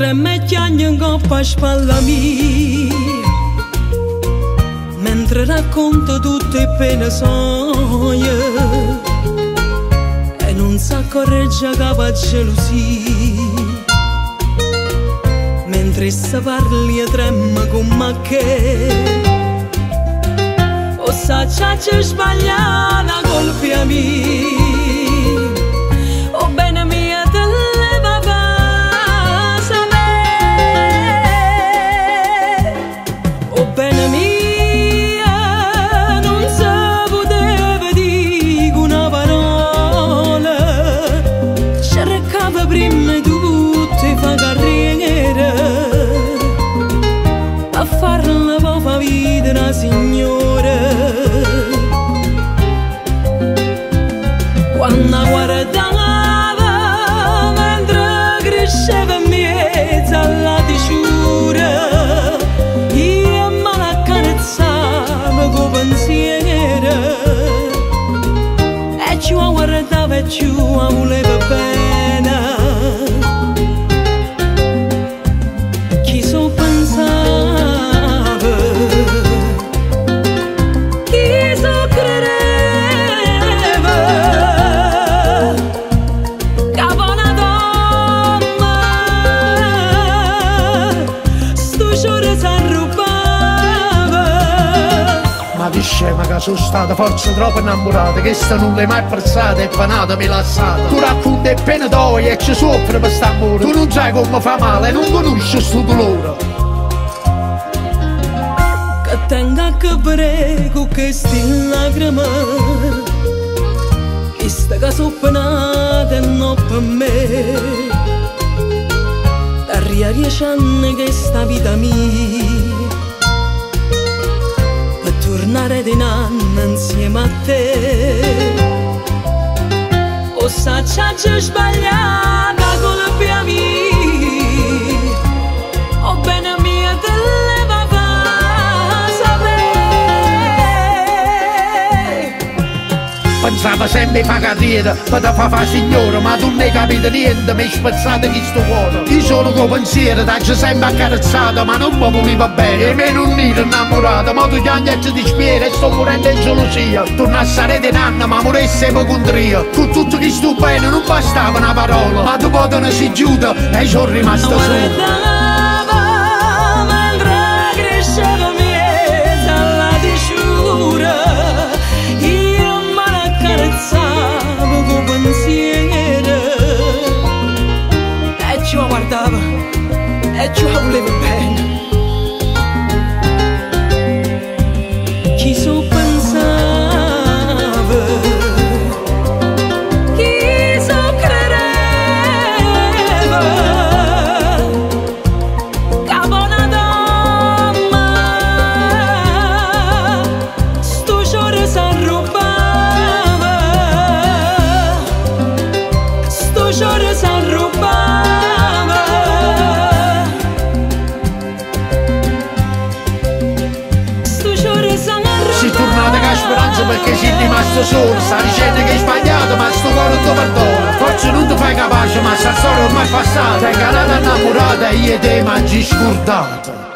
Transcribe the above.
mentre me chiagno in coppa a spalla mia, mentre racconto tutte le pene soglie e non sa corregge capo a gelosia, mentre se parli e trema con me che o sa c'è sbagliata colpa mia. O bene mia te leva fa sapere, o bene mia non si poteva dire una parola, cercava prima di tutti fa carriera a farla poca vita una signora. Quando guardava mentre cresceva in mezzo alla diciura, io me l'accarezzava con pensiero e ci guardava e ci voleva bene. Chi so pensava, chi so credeva, di scema che sono stata forse troppo innamorata, che sta non l'hai mai apprezzata e panata mi lassata. Tu racconti e pene d'oi e ci soffre per st'amore, tu non sai come fa male, non conosci sto dolore. Che tenga che prego che sti lacrime, che sta che sono penate e non per me, da 10 anni che sta vita mia tornare di nanna insieme a te. O sa c'è sbagliata colpa mia, o bene mia te leva fa sapere. Pensava sempre fa carriera, per te fa signora, ma tu non hai capito niente, mi hai spezzato questo cuore. Io sono con pensiero, t'hai sempre accarezzato, ma non mi voleva bene. E me non ero innamorato, ma tu chiami e ti dispiace e sto morendo in gelosia. Torna a stare di nanna, ma moresse per contria. Con tutto questo bene non bastava una parola, ma dopo te ne si chiude e sono rimasto solo. Ci guardava e ci voleva bene. Chi so pensava, chi so credeva, che buona donna sto giorno s'arrubava, sto giorno s'arrubava. Si tornate con speranza perché sei rimasto solo, sta dicendo che hai sbagliato ma sto cuore non ti perdona. Forse non ti fai capace ma sta storia ormai è passata, sei calata innamorata e io te mangi scordata.